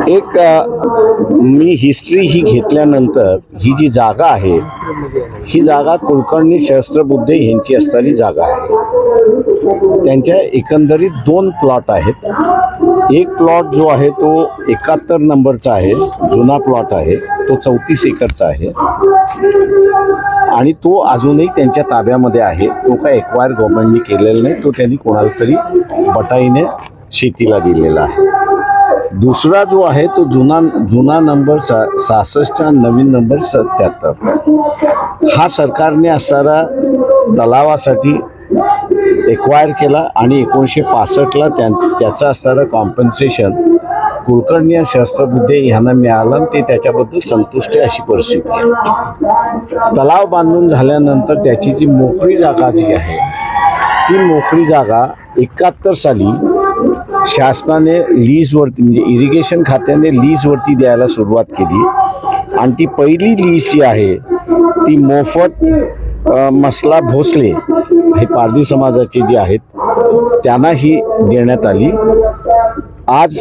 एक मी हिस्ट्री ही घेतल्यानंतर ही जी जागा आहे ही जागा कुलकर्णी सहस्त्रबुद्धे यांची असणारी जागा आहे। त्यांच्या एकंदरीत 2 प्लॉट आहेत। एक प्लॉट जो आहे तो 71 नंबरचा आहे, जुना प्लॉट आहे, तो 34 एकरचा आहे आणि तो अजूनही त्यांच्या ताब्यामध्ये आहे। तो काय एक्वायर गव्हर्नमेंटने केलेला नाही, तो त्यांनी कोणाला तरी बटाईने शेतीला दिलेला आहे। दुसरा जो आहे तो जुना नंबर 66 आणि नवीन नंबर 77 हा सरकारने असणारा तलावासाठी एक्वायर केला आणि 1965ला त्याचा असणारा कॉम्पन्सेशन कुलकर्णी आणि सहस्त्रबुद्धे यांना मिळालं आणि ते त्याच्याबद्दल संतुष्ट आहे अशी परिस्थिती आहे। तलाव बांधून झाल्यानंतर त्याची जी मोकळी जागा जी आहे ती मोकळी जागा 71 साली शासनाने लीजवरती म्हणजे इरिगेशन खात्याने लीजवरती द्यायला सुरुवात केली आणि ती पहिली लीज जी आहे ती मोफत मसला भोसले हे पारधी समाजाचे जे आहेत त्यांना ही देण्यात आली। आज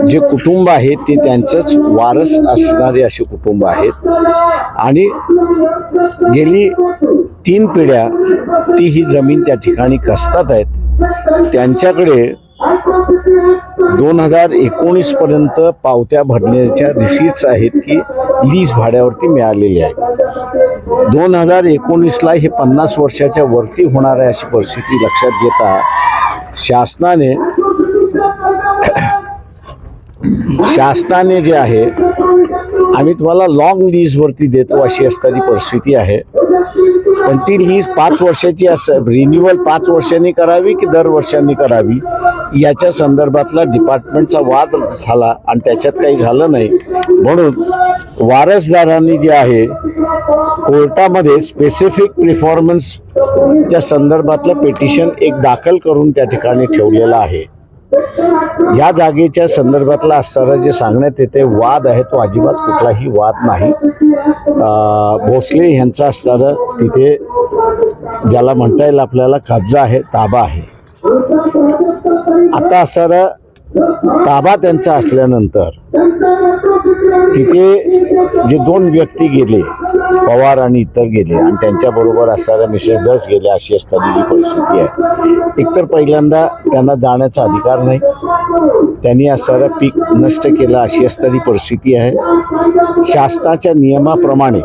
जे कुटुंब आहे ते त्यांचंच वारस असणारे असे कुटुंब आहेत आणि गेली 3 पिढ्या ती ही जमीन त्या ठिकाणी कसतात आहेत। त्यांच्याकडे 2019 पर्यंत पावत्या भरण्याच्या रिसीट्स आहेत की लीज भाड्यावरती मिळालेली आहे। 2019ला हे 50 वर्षाच्या वरती होणार आहे अशी परिस्थिती लक्षात घेता शासनाने जे आहे आम्ही तुम्हाला लॉंग लीजवरती देतो अशी असणारी परिस्थिती आहे, पण ती लीज 5 वर्षाची रिन्युअल 5 वर्षांनी करावी की दर वर्षांनी करावी याच्या संदर्भातला डिपार्टमेंटचा वाद झाला आणि त्याच्यात काही झालं नाही। म्हणून वारसदारांनी जे आहे कोर्टामध्ये स्पेसिफिक परफॉर्मन्सच्या संदर्भातलं पिटिशन एक दाखल करून त्या ठिकाणी ठेवलेलं आहे। या जागेच्या संदर्भातला असणारा जे सांगण्यात येते वाद आहे तो अजिबात कुठलाही वाद नाही। भोसले यांचा असणारा तिथे ज्याला म्हणता येईल आपल्याला कब्जा आहे, ताबा आहे। आता असणारा ताबा त्यांचा असल्यानंतर तिथे जे 2 व्यक्ती गेले पवार आणि इतर गेले आणि त्यांच्याबरोबर असणाऱ्या मिसेस दस गेल्या अशी असणारी जी परिस्थिती आहे। एकतर पहिल्यांदा त्यांना जाण्याचा अधिकार नाही, त्यांनी असणारा पीक नष्ट केला अशी असणारी परिस्थिती आहे। शासनाच्या नियमाप्रमाणे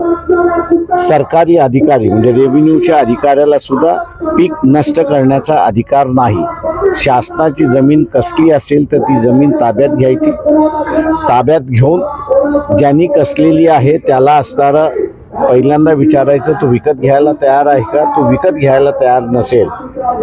सरकारी अधिकारी म्हणजे रेव्हेन्यूच्या अधिकाऱ्याला सुद्धा पीक नष्ट करण्याचा अधिकार नाही। शासनाची जमीन कसली असेल तर ती जमीन ताब्यात घ्यायची, ताब्यात घेऊन ज्यांनी कसलेली आहे त्याला असणारा पहिल्यांदा विचारायचं तो विकत घ्यायला तयार आहे का। तो विकत घ्यायला तयार नसेल,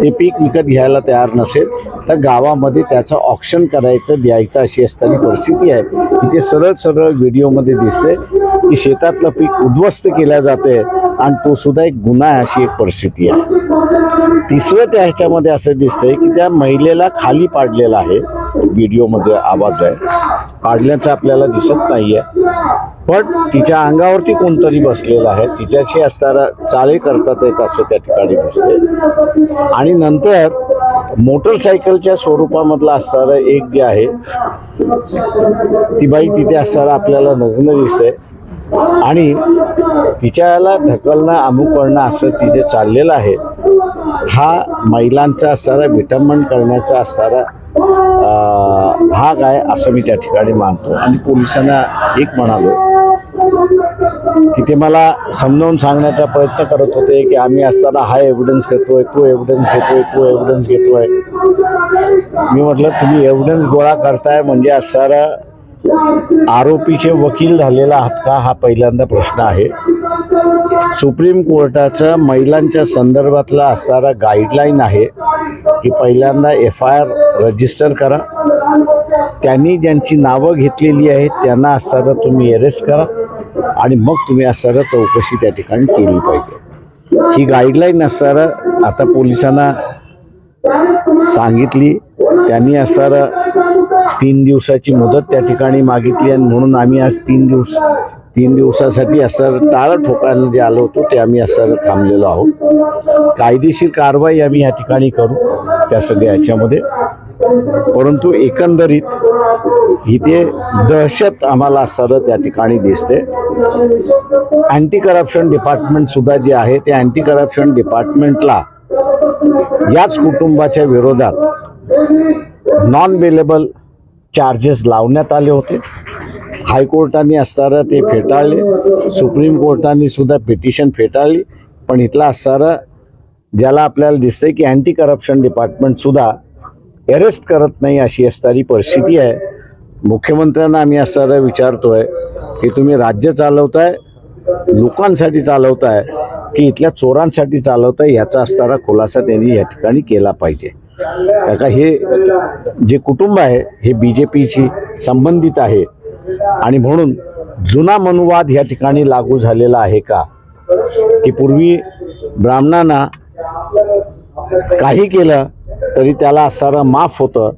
ते पीक विकत घ्यायला तयार नसेल तर गावामध्ये त्याचं ऑक्शन करायचं द्यायचं अशी असणारी परिस्थिती आहे। इथे सरळ व्हिडिओमध्ये दिसते की शेतातलं पीक उद्ध्वस्त केलं जाते आणि तो सुद्धा एक गुन्हा आहे अशी एक परिस्थिती आहे। तिसरं त्या ह्याच्यामध्ये असं दिसतंय की त्या महिलेला खाली पाडलेला आहे, व्हिडिओमध्ये आवाज आहे, पाडल्याचं आपल्याला दिसत नाहीये पण तिच्या अंगावरती कोणतरी बसलेलं आहे, तिच्याशी असणारा चाळे करतात येत असं त्या ठिकाणी दिसते। आणि नंतर मोटरसायकलच्या स्वरूपामधला असणारा एक जे आहे ती बाई तिथे असणारा आपल्याला नग्न दिसते आणि तिच्याला ढकलणं अमुक करणं असं तिथे चाललेलं आहे। हा महिलांचा असणारा विटंबन करण्याचा असणारा भाग आहे असं मी त्या ठिकाणी मानतो आणि पोलिसांना एक म्हणालो की ते मला समजावून सांगण्याचा प्रयत्न करत होते की आम्ही असताना हा एव्हिडन्स घेतोय, तो एव्हिडन्स घेतोय, तो एव्हिडन्स घेतोय। मी म्हटलं तुम्ही एव्हिडन्स गोळा करताय म्हणजे असणारा आरोपीचे वकील झालेला आहात का हा पहिल्यांदा प्रश्न आहे। सुप्रीम कोर्टाचा महिलांच्या संदर्भातला असणारा गाईडलाईन आहे की पहिल्यांदा FIR रजिस्टर करा, त्यांनी ज्यांची नावं घेतलेली आहेत त्यांना असणारा तुम्ही अरेस्ट करा आणि मग तुम्ही असणारा चौकशी त्या ठिकाणी केली पाहिजे। ही गाईडलाईन असणारा आता पोलिसांना सांगितली, त्यांनी असणारा 3 दिवसाची मुदत त्या ठिकाणी मागितली आणि म्हणून आम्ही आज 3 दिवसासाठी असं टाळं ठोकायला जे आलो होतो ते आम्ही असं थांबलेलो आहोत। कायदेशीर कारवाई आम्ही या ठिकाणी करू त्या सगळ्या याच्यामध्ये परंतु एकंदरीत इथे दहशत आम्हाला असताना त्या ठिकाणी दिसते. अँटी करप्शन डिपार्टमेंट सुद्धा जे आहे ते अँटी करप्शन डिपार्टमेंटला याच कुटुंबाच्या विरोधात नॉन बेलेबल चार्जेस लावण्यात आले होते. हायकोर्टाने असताना ते फेटाळले, सुप्रीम कोर्टाने सुद्धा पिटिशन फेटाळली. पण इथला असताना ज्याला आपल्याला दिसतंय की अँटी करप्शन डिपार्टमेंट सुद्धा अरेस्ट करत नाही अशी असणारी परिस्थिती आहे. मुख्यमंत्र्यांना आम्ही असताना विचारतोय की तुम्ही राज्य चालवताय, लोकांसाठी चालवताय की इथल्या चोरांसाठी चालवताय, याचा असणारा खुलासा त्यांनी या ठिकाणी केला पाहिजे. काका हे जे कुटुंब आहे हे BJPशी संबंधित आहे आणि म्हणून जुना मनुवाद या ठिकाणी लागू झालेला आहे का, की पूर्वी ब्राह्मणांना काही केलं तरी त्याला असणारं माफ होतं,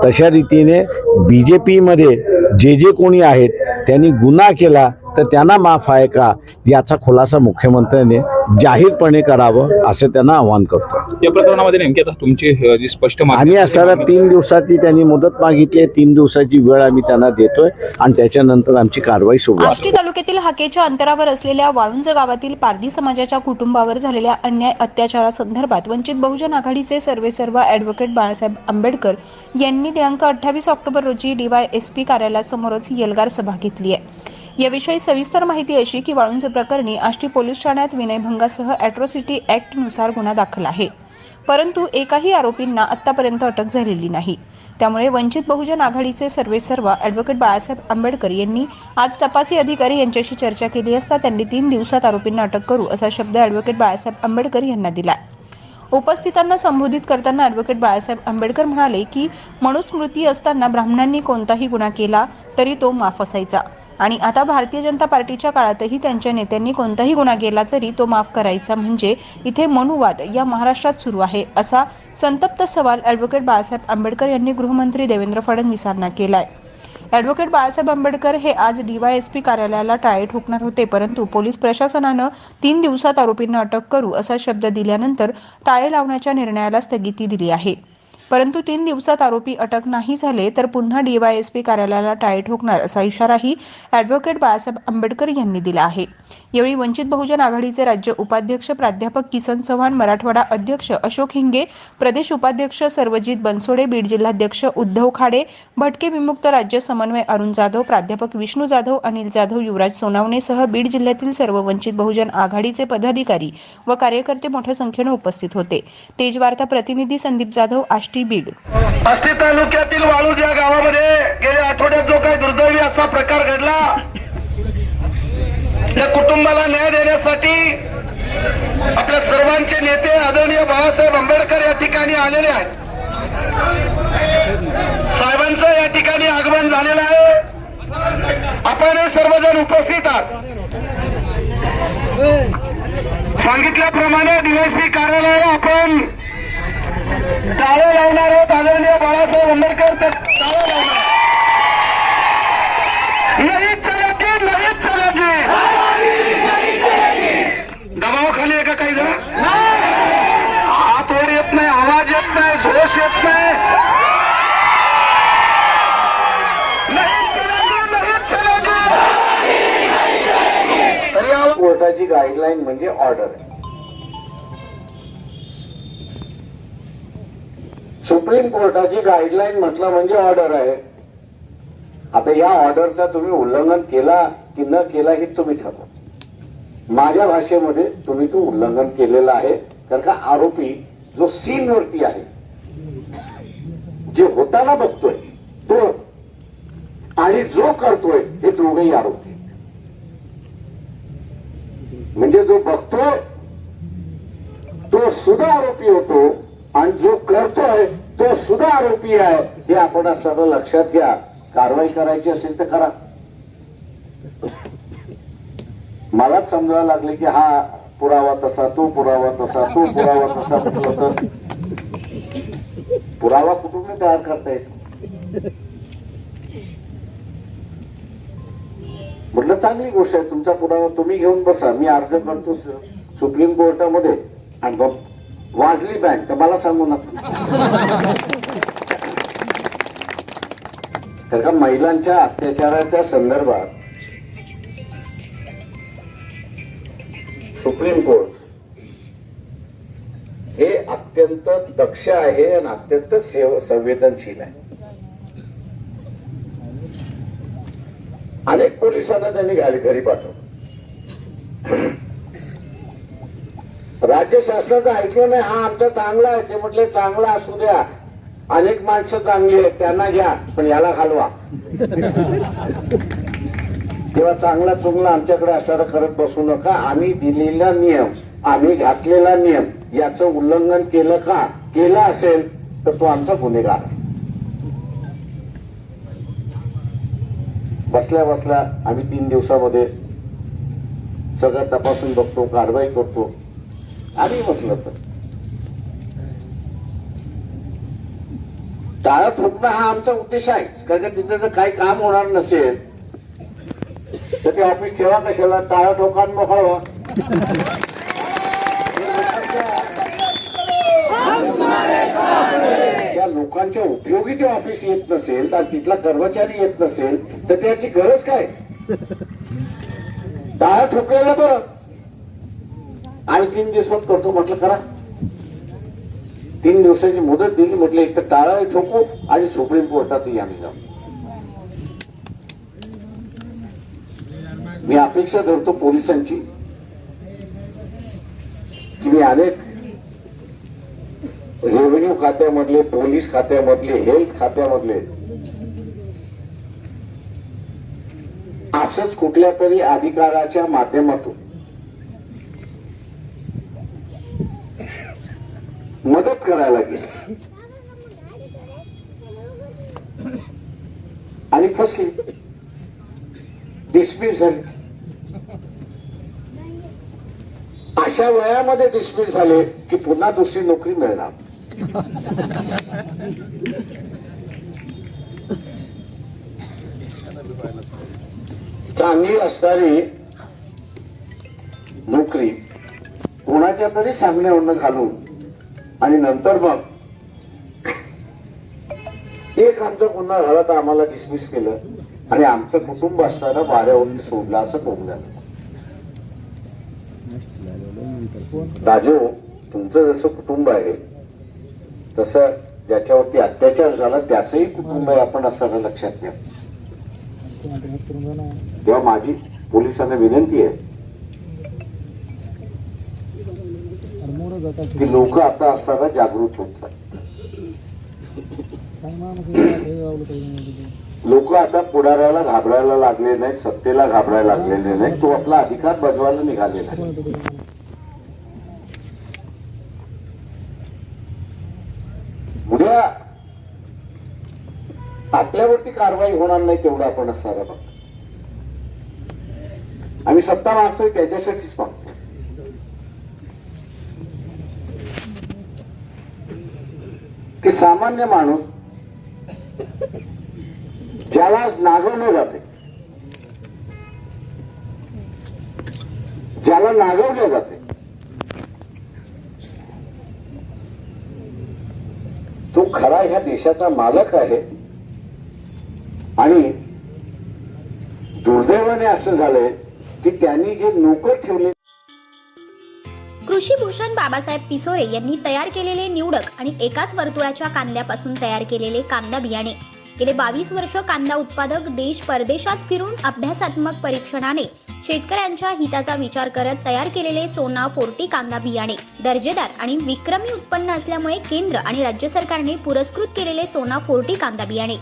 तशा रीतीने BJPमध्ये जे कोणी आहेत त्यांनी गुन्हा केला तर त्यांना माफ आहे का, याचा खुलासा मुख्यमंत्र्यांनी जाहीरपणे करावं असं त्यांना आवाहन करतो. या प्रकरणामध्ये नेमकी आता तुमची जी स्पष्ट आम्ही असणारा 3 दिवसाची त्यांनी मुदत मागितली आहे. 3 दिवसाची वेळ आम्ही त्यांना देतोय आणि त्याच्यानंतर आमची कारवाई सुरू आहे. आष्टी तालुक्यातील हाकेच्या अंतरावर असलेल्या वाळुंज गावातील पारधी समाजाच्या कुटुंबावर झालेल्या अन्याय अत्याचारासंदर्भात वंचित बहुजन आघाडीचे सर्वेसर्वा ॲडव्होकेट बाळासाहेब आंबेडकर यांनी दिनांक 28 ऑक्टोबर रोजी DYSP कार्यालयासमोरच एल्गार सभा घेतली आहे. याविषयी सविस्तर माहिती अशी की वाळुंज प्रकरणी आष्टी पोलीस ठाण्यात विनयभंगासह ॲट्रॉसिटी ॲक्ट नुसार गुन्हा दाखल आहे, परंतु एकाही आरोपींना आतापर्यंत अटक झालेली नाही. त्यामुळे वंचित बहुजन आघाडीचे सर्वेसर्वा ॲडव्होकेट बाळासाहेब आंबेडकर यांनी आज तपासी अधिकारी यांच्याशी चर्चा केली असता त्यांनी 3 दिवसात आरोपींना अटक करू असा शब्द ॲडव्होकेट बाळासाहेब आंबेडकर यांना दिला. उपस्थितांना संबोधित करताना ॲडव्होकेट बाळासाहेब आंबेडकर म्हणाले की मनुस्मृती असताना ब्राह्मणांनी कोणताही गुन्हा केला तरी तो माफ असायचा आणि आता भारतीय जनता पार्टीच्या काळातही त्यांच्या नेत्यांनी कोणताही गुन्हा केला तरी तो माफ करायचा, म्हणजे इथे मनुवाद या महाराष्ट्रात सुरू आहे असा संतप्त सवाल ॲडव्होकेट बाळासाहेब आंबेडकर यांनी गृहमंत्री देवेंद्र फडणवीसांना केलाय. ॲडव्होकेट बाळासाहेब आंबेडकर हे आज DYSP कार्यालयाला टाळे ठोकणार होते, परंतु पोलीस प्रशासनानं 3 दिवसात आरोपींना अटक करू असा शब्द दिल्यानंतर टाळे लावण्याच्या निर्णयाला स्थगिती दिली आहे. परंतु 3 दिवसात आरोपी अटक नाही झाले तर पुन्हा DYSP कार्यालयाला टाळे ठोकणार असा इशाराही ॲडव्होकेट बाळासाहेब आंबेडकर यांनी दिला आहे. यावेळी वंचित बहुजन आघाडीचे राज्य उपाध्यक्ष प्राध्यापक किसन चव्हाण, मराठवाडा अध्यक्ष अशोक हिंगे, प्रदेश उपाध्यक्ष सर्वजित बनसोडे, बीड जिल्हाध्यक्ष उद्धव खाडे, भटके विमुक्त राज्य समन्वय अरुण जाधव, प्राध्यापक विष्णू जाधव, अनिल जाधव, युवराज सोनावणेसह बीड जिल्ह्यातील सर्व वंचित बहुजन आघाडीचे पदाधिकारी व कार्यकर्ते मोठ्या संख्येने उपस्थित होते. तेज वार्ता प्रतिनिधी संदीप जाधव, आष्टी, बीड. आष्टी तालुक्यातील वाळूज या गावामध्ये गेल्या आठवड्यात जो काही दुर्दैवी असा प्रकार घडला, त्या कुटुंबाला न्याय देण्यासाठी आपल्या सर्वांचे नेते आदरणीय बाळासाहेब आंबेडकर या ठिकाणी आलेले आहेत. साहेबांचं या ठिकाणी आगमन झालेलं आहे. आपण सर्वजण उपस्थित आहात. सांगितल्याप्रमाणे DYSP कार्यालयाला आपण टाळे लावणार आहोत. आदरणीय बाळासाहेब आंबेडकर टाळे लावणार. नाही चलेगी, नाही चलेगी. दबावाखाली आहे का काही जण? हात वर येत नाही, आवाज येत नाही, जोश येत नाही. नाही चलेगी, नाही चलेगी. तरी या कोर्टाची गाईडलाईन म्हणजे ऑर्डर आहे. सुप्रीम कोर्टाची गाईडलाईन म्हटलं म्हणजे ऑर्डर आहे. आता या ऑर्डरचा तुम्ही उल्लंघन केला की न केला हे तुम्ही ठरवा. माझ्या भाषेमध्ये तुम्ही तो उल्लंघन केलेलं आहे, कारण का आरोपी जो सीन वरती आहे, जे होताना बघतोय तो आणि जो करतोय हे दोघेही आरोपी. म्हणजे जो बघतोय तो सुद्धा आरोपी होतो आणि जो करतोय तो सुद्धा आरोपी आहे. हे आपण सर्व लक्षात घ्या. कारवाई करायची असेल तर करा. मलाच समजायला लागले की हा पुरावा तसा, तो पुरावा तसा, तो पुरावा तसा कुठं होतं. पुरावा कुठून नाही तयार करता येत. म्हटलं चांगली गोष्ट आहे, तुमचा पुरावा तुम्ही घेऊन बसा, मी अर्ज करतो सुप्रीम कोर्टामध्ये आणि वाजली बँक तर मला सांगू नका. तर का महिलांच्या अत्याचाराच्या संदर्भात सुप्रीम कोर्ट हे अत्यंत दक्ष आहे आणि अत्यंत संवेदनशील आहे. अनेक पोलिसांना त्यांनी घरी पाठवलं. राज्य शासनाचं ऐकलं नाही. हा आमचा चांगला आहे. ते म्हटले चांगला असू द्या, अनेक माणसं चांगली आहेत त्यांना घ्या, पण याला घालवा. तेव्हा चांगला चुंगला आमच्याकडे असणारा करत बसू नका. आम्ही दिलेला नियम, आम्ही घातलेला नियम याचं उल्लंघन केलं असेल तर तो आमचा गुन्हेगार आहे. बसल्या बसल्या आम्ही 3 दिवसामध्ये सगळं तपासून बघतो, कारवाई करतो. आम्ही म्हटलं तर टाळं ठोकणं हा आमचा उद्देश आहे. कारण तिथं जर काही काम होणार नसेल तर ते ऑफिस ठेवा कशाला, टाळं ठोकान मोकळा व्हा. त्या लोकांच्या उपयोगी ते ऑफिस येत नसेल तर तिथला कर्मचारी येत नसेल तर त्याची गरज काय. टाळं ठोकलेलं बरं. आम्ही 3 दिवसात करतो म्हटलं करा. 3 दिवसाची मुदत दिली. म्हटलं एक तर टाळं ठोकू आणि सुप्रीम कोर्टातही आम्ही जाऊ. मी अपेक्षा धरतो पोलिसांची की मी अनेक रेव्हेन्यू खात्यामधले, पोलीस खात्यामधले, हेल्थ खात्यामधले असंच कुठल्या तरी अधिकाराच्या माध्यमातून मदत करायला गेली आणि फसली, डिसमिस झाली. अशा वयामध्ये डिसमिस झाले की पुन्हा दुसरी नोकरी मिळणार. चांगली असणारी नोकरी कोणाच्या तरी सांगण्यावरून घालून आणि नंतर मग एक आमचा गुन्हा झाला तर आम्हाला डिसमिस केलं आणि आमचं कुटुंब असताना वाऱ्यावरती सोडलं असं बोललं. राजू, तुमचं जसं कुटुंब आहे तसं ज्याच्यावरती अत्याचार झाला त्याचंही कुटुंब आहे, आपण असं लक्षात घ्या. तेव्हा माझी पोलिसांना विनंती आहे की लोक आता असताना जागृत होतात. लोक आता पुढाऱ्याला घाबरायला लागले नाहीत, सत्तेला घाबरायला लागलेले नाहीत. तो आपला अधिकार बजवायला निघालेला आहे. उद्या आपल्यावरती कारवाई होणार नाही तेवढं आपण असणारा बघ. आम्ही सत्ता मागतोय त्याच्यासाठीच मागतो. की सामान्य माणूस ज्याला नागवले जाते, ज्याला नागवले जाते तो खरा ह्या देशाचा मालक आहे. आणि दुर्दैवाने असं झालंय की त्यांनी जे नोकर ठेवले. कृषी भूषण बाबासाहेब पिसोरे यांनी तयार केलेले निवडक आणि एकाच वर्तुळाच्या कांद्यापासून तयार केलेले कांदा बियाणे गेले 22 वर्ष कांदा उत्पादक देश परदेशात फिरून अभ्यासात्मक परीक्षणाने शेतकऱ्यांच्या हिताचा विचार करत तयार केलेले सोना 40 कांदा बियाणे दर्जेदार आणि विक्रमी उत्पन्न असल्यामुळे केंद्र आणि राज्य सरकारने पुरस्कृत केलेले सोना 40 कांदा बियाणे